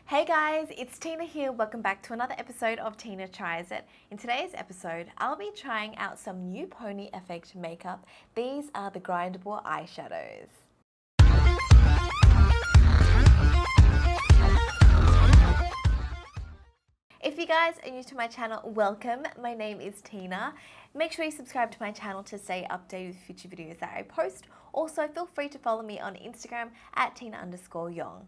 Hey guys, it's Tina here. Welcome back to another episode of Tina Tries It. In today's episode, I'll be trying out some new pony effect makeup. These are the grindable eyeshadows. If you guys are new to my channel, welcome. My name is Tina. Make sure you subscribe to my channel to stay updated with future videos that I post. Also, feel free to follow me on Instagram at Tina_Yong.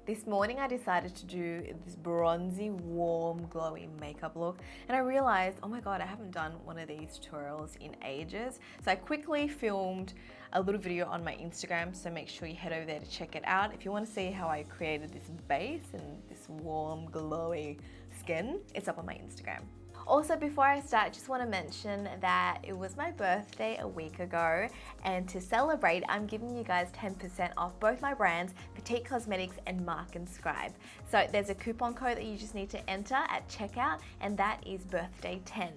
This morning I decided to do this bronzy, warm, glowing makeup look, and I realized, oh my god, I haven't done one of these tutorials in ages. So I quickly filmed a little video on my Instagram, so make sure you head over there to check it out. If you want to see how I created this base and this warm, glowy skin, it's up on my Instagram. Also, before I start, I just want to mention that it was my birthday a week ago, and to celebrate, I'm giving you guys 10% off both my brands, Petite Cosmetics and Mark and Scribe. So there's a coupon code that you just need to enter at checkout, and that is birthday10.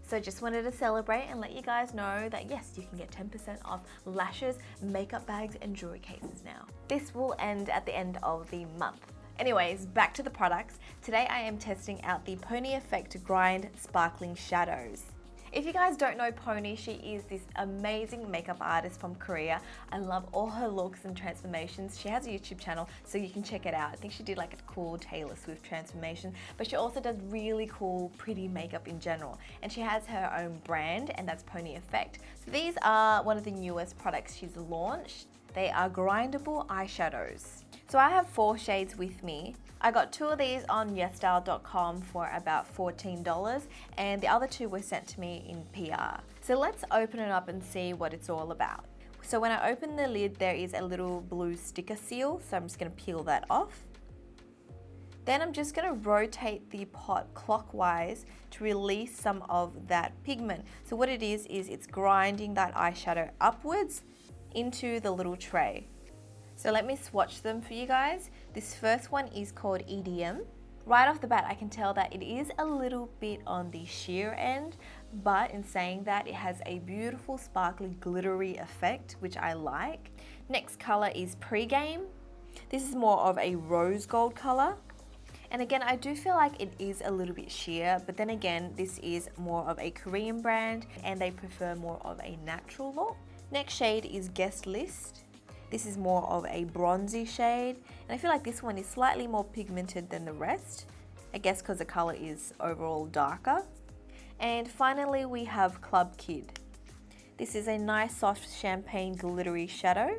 So just wanted to celebrate and let you guys know that yes, you can get 10% off lashes, makeup bags, and jewelry cases now. This will end at the end of the month. Anyways, back to the products. Today I am testing out the Pony Effect Grind Sparkling Shadows. If you guys don't know Pony, she is this amazing makeup artist from Korea. I love all her looks and transformations. She has a YouTube channel, so you can check it out. I think she did like a cool Taylor Swift transformation, but she also does really cool, pretty makeup in general. And she has her own brand, and that's Pony Effect. So these are one of the newest products she's launched. They are grindable eyeshadows. So I have 4 shades with me. I got 2 of these on yesstyle.com for about $14, and the other 2 were sent to me in PR. So let's open it up and see what it's all about. So when I open the lid, there is a little blue sticker seal, so I'm just gonna peel that off. Then I'm just gonna rotate the pot clockwise to release some of that pigment. So what it is it's grinding that eyeshadow upwards into the little tray. So let me swatch them for you guys. This first one is called EDM. Right off the bat, I can tell that it is a little bit on the sheer end, but in saying that, it has a beautiful, sparkly, glittery effect, which I like. Next color is Pre-Game. This is more of a rose gold color. And again, I do feel like it is a little bit sheer, but then again, this is more of a Korean brand, and they prefer more of a natural look. Next shade is Guest List. This is more of a bronzy shade, and I feel like this one is slightly more pigmented than the rest. I guess because the color is overall darker. And finally, we have Club Kid. This is a nice soft champagne glittery shadow.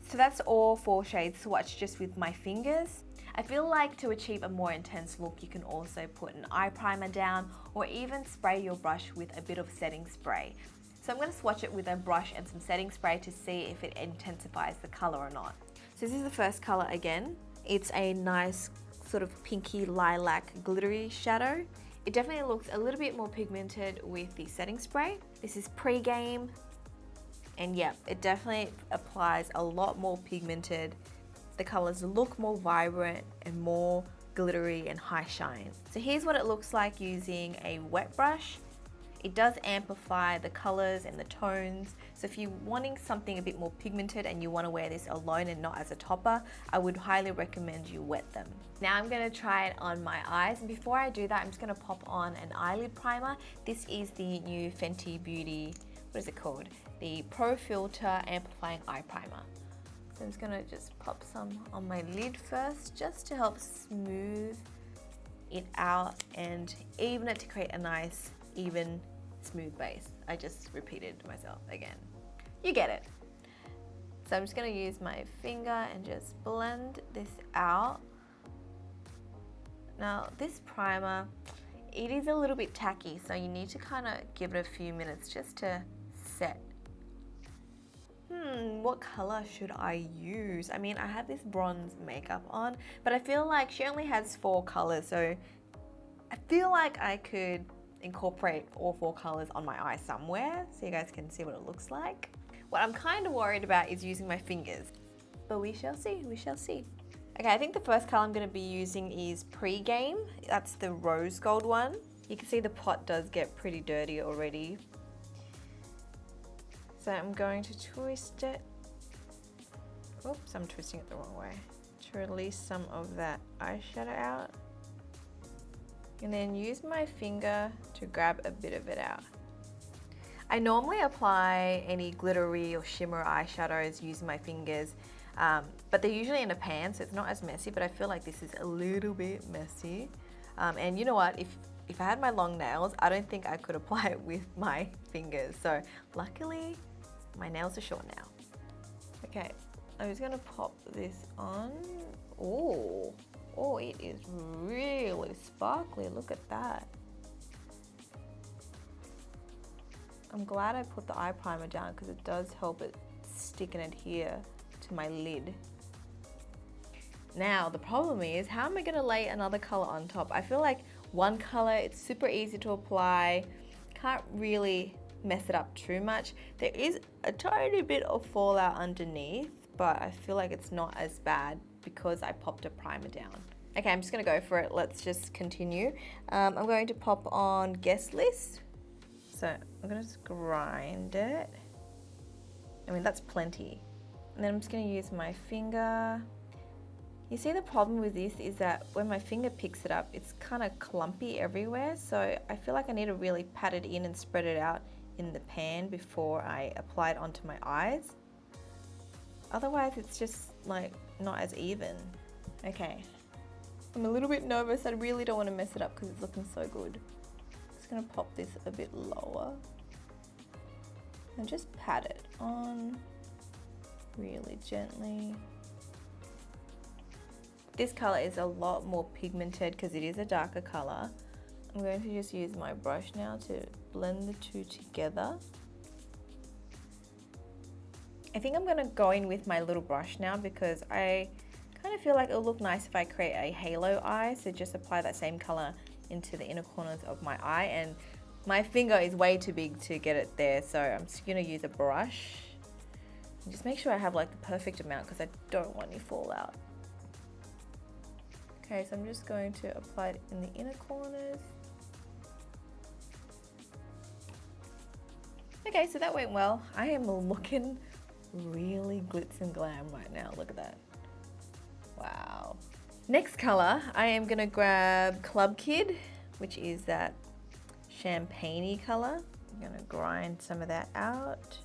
So that's all 4 shades swatched just with my fingers. I feel like to achieve a more intense look, you can also put an eye primer down or even spray your brush with a bit of setting spray. So I'm going to swatch it with a brush and some setting spray to see if it intensifies the color or not. So this is the first color again. It's a nice sort of pinky lilac glittery shadow. It definitely looks a little bit more pigmented with the setting spray. This is Pre-Game. And yeah, it definitely applies a lot more pigmented. The colors look more vibrant and more glittery and high shine. So here's what it looks like using a wet brush. It does amplify the colors and the tones. So if you're wanting something a bit more pigmented and you want to wear this alone and not as a topper, I would highly recommend you wet them. Now I'm going to try it on my eyes. And before I do that, I'm just going to pop on an eyelid primer. This is the new Fenty Beauty, what is it called? The Pro Filter Amplifying Eye Primer. So I'm just going to just pop some on my lid first, just to help smooth it out and even it to create a nice even smooth base. I just repeated myself again. You get it. So I'm just going to use my finger and just blend this out. Now this primer, it is a little bit tacky, so you need to kind of give it a few minutes just to set. What color should I use? I mean, I have this bronze makeup on, but I feel like she only has 4 colors, so I feel like I could incorporate all 4 colors on my eye somewhere so you guys can see what it looks like. What I'm kind of worried about is using my fingers, but we shall see, we shall see. Okay, I think the first color I'm going to be using is Pre-Game. That's the rose gold one. You can see the pot does get pretty dirty already. So I'm going to twist it. Oops, I'm twisting it the wrong way. to release some of that eyeshadow out. And then use my finger to grab a bit of it out. I normally apply any glittery or shimmer eyeshadows using my fingers, but they're usually in a pan, so it's not as messy, but I feel like this is a little bit messy. And you know what, if I had my long nails, I don't think I could apply it with my fingers. So luckily, my nails are short now. Okay, I'm just gonna pop this on. Oh, it is really sparkly, look at that. I'm glad I put the eye primer down because it does help it stick and adhere to my lid. Now, the problem is, how am I gonna lay another color on top? I feel like one color, it's super easy to apply, can't really mess it up too much. There is a tiny bit of fallout underneath, but I feel like it's not as bad because I popped a primer down. Okay, I'm just gonna go for it. Let's just continue. I'm going to pop on guest list. So I'm gonna just grind it. I mean, that's plenty. And then I'm just gonna use my finger. You see, the problem with this is that when my finger picks it up, it's kind of clumpy everywhere. So I feel like I need to really pat it in and spread it out in the pan before I apply it onto my eyes. Otherwise, it's just like not as even. Okay, I'm a little bit nervous. I really don't want to mess it up because it's looking so good. Gonna pop this a bit lower and just pat it on really gently. This color is a lot more pigmented because it is a darker color. I'm going to just use my brush now to blend the two together. I think I'm gonna go in with my little brush now because I kind of feel like it'll look nice if I create a halo eye. So just apply that same color into the inner corners of my eye, and my finger is way too big to get it there, so I'm just gonna use a brush and just make sure I have like the perfect amount because I don't want any fallout. Okay, so I'm just going to apply it in the inner corners. Okay, so that went well. I am looking really glitz and glam right now, look at that. Wow. Next color, I am gonna grab Club Kid, which is that champagne-y color. I'm gonna grind some of that out.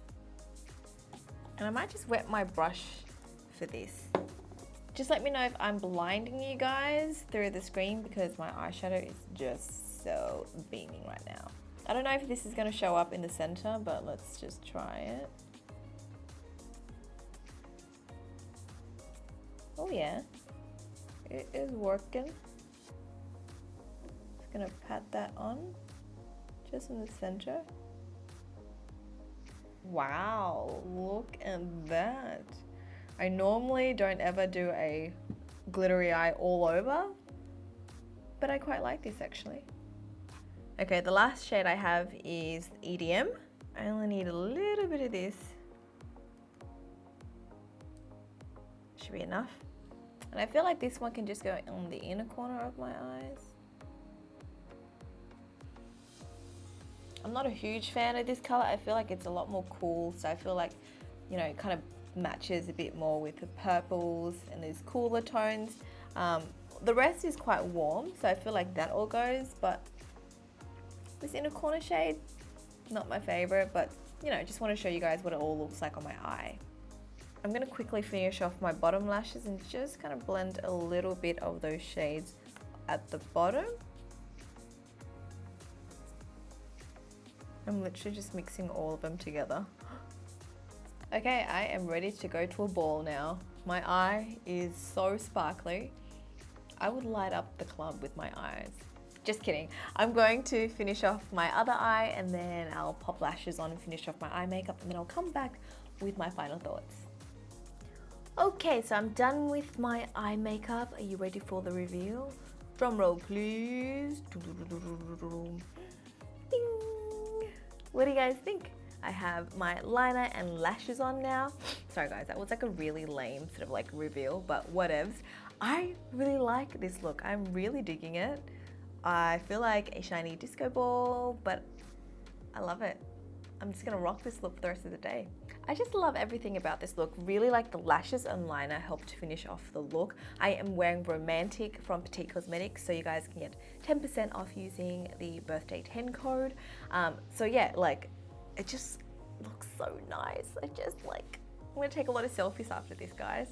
And I might just wet my brush for this. Just let me know if I'm blinding you guys through the screen because my eyeshadow is just so beaming right now. I don't know if this is gonna show up in the center, but let's just try it. Oh yeah. It is working. Just gonna pat that on, just in the center. Wow, look at that. I normally don't ever do a glittery eye all over, but I quite like this actually. Okay, the last shade I have is EDM. I only need a little bit of this. Should be enough. And I feel like this one can just go on the inner corner of my eyes. I'm not a huge fan of this color. I feel like it's a lot more cool. So I feel like, you know, it kind of matches a bit more with the purples and these cooler tones. The rest is quite warm, so I feel like that all goes, but this inner corner shade, not my favorite, but you know, just want to show you guys what it all looks like on my eye. I'm going to quickly finish off my bottom lashes and just kind of blend a little bit of those shades at the bottom. I'm literally just mixing all of them together. Okay, I am ready to go to a ball now. My eye is so sparkly. I would light up the club with my eyes. Just kidding. I'm going to finish off my other eye and then I'll pop lashes on and finish off my eye makeup, and then I'll come back with my final thoughts. Okay, so I'm done with my eye makeup. Are you ready for the reveal? Drum roll, please. Ding. What do you guys think? I have my liner and lashes on now. Sorry guys, that was like a really lame sort of like reveal, but whatevs. I really like this look. I'm really digging it. I feel like a shiny disco ball, but I love it. I'm just gonna rock this look for the rest of the day. I just love everything about this look. Really like the lashes and liner help to finish off the look. I am wearing Romantic from Petite Cosmetics, so you guys can get 10% off using the birthday 10 code. So yeah, like it just looks so nice. I'm gonna take a lot of selfies after this, guys.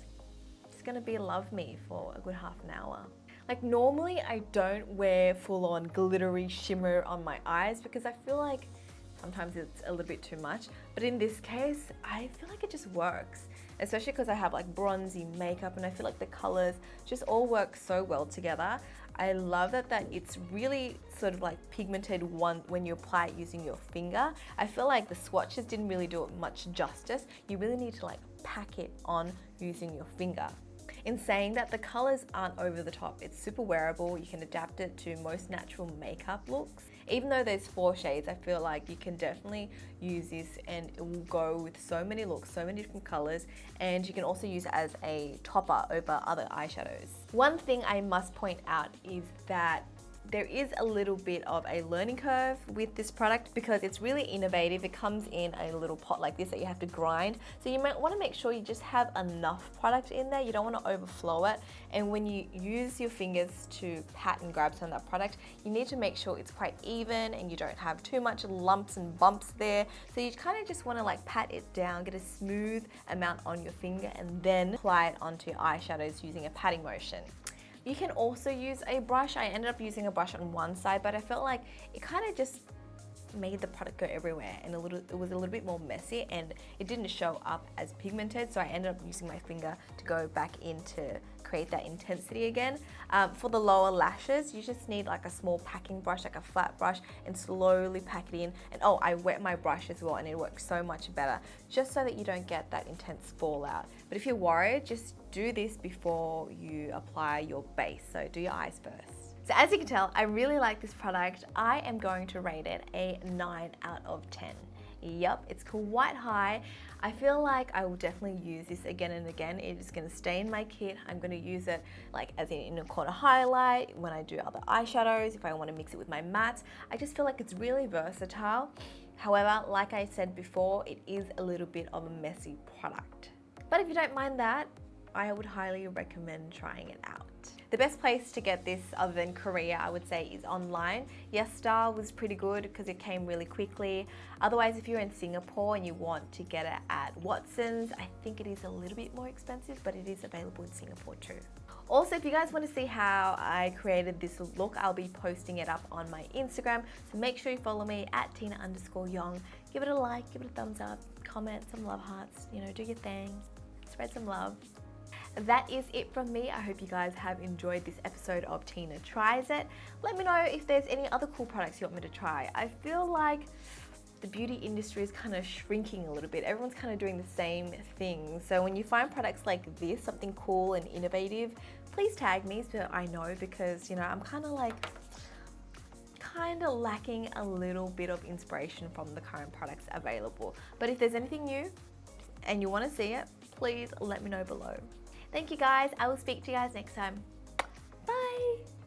It's gonna be love me for a good half an hour. Like normally I don't wear full on glittery shimmer on my eyes because I feel like sometimes it's a little bit too much, but in this case, I feel like it just works, especially because I have like bronzy makeup and I feel like the colors just all work so well together. I love that it's really sort of like pigmented when you apply it using your finger. I feel like the swatches didn't really do it much justice. You really need to like pack it on using your finger. In saying that, the colors aren't over the top. It's super wearable. You can adapt it to most natural makeup looks. Even though there's 4 shades, I feel like you can definitely use this and it will go with so many looks, so many different colors, and you can also use it as a topper over other eyeshadows. One thing I must point out is that there is a little bit of a learning curve with this product because it's really innovative. It comes in a little pot like this that you have to grind. So you might want to make sure you just have enough product in there. You don't want to overflow it. And when you use your fingers to pat and grab some of that product, you need to make sure it's quite even and you don't have too much lumps and bumps there. So you kind of just want to like pat it down, get a smooth amount on your finger and then apply it onto your eyeshadows using a patting motion. You can also use a brush. I ended up using a brush on one side, but I felt like it kind of just made the product go everywhere and it was a little bit more messy and it didn't show up as pigmented, so I ended up using my finger to go back in to create that intensity again. For the lower lashes, you just need like a small packing brush, like a flat brush, and slowly pack it in. And oh, I wet my brush as well and it works so much better, just so that you don't get that intense fallout. But if you're worried, just do this before you apply your base, so do your eyes first. So as you can tell, I really like this product. I am going to rate it a 9 out of 10. Yup, it's quite high. I feel like I will definitely use this again and again. It is going to stay in my kit. I'm going to use it like as in a corner highlight, when I do other eyeshadows, if I want to mix it with my mattes. I just feel like it's really versatile. However, like I said before, it is a little bit of a messy product. But if you don't mind that, I would highly recommend trying it out. The best place to get this other than Korea, I would say, is online. Yes Star was pretty good because it came really quickly. Otherwise, if you're in Singapore and you want to get it at Watson's, I think it is a little bit more expensive, but it is available in Singapore too. Also, if you guys want to see how I created this look, I'll be posting it up on my Instagram. So make sure you follow me at Tina_Yong. Give it a like, give it a thumbs up, comment some love hearts, you know, do your thing, spread some love. That is it from me. I hope you guys have enjoyed this episode of Tina Tries It. Let me know if there's any other cool products you want me to try. I feel like the beauty industry is kind of shrinking a little bit. Everyone's kind of doing the same thing. So when you find products like this, something cool and innovative, please tag me so I know, because you know, I'm kind of lacking a little bit of inspiration from the current products available. But if there's anything new and you want to see it, please let me know below. Thank you guys. I will speak to you guys next time. Bye.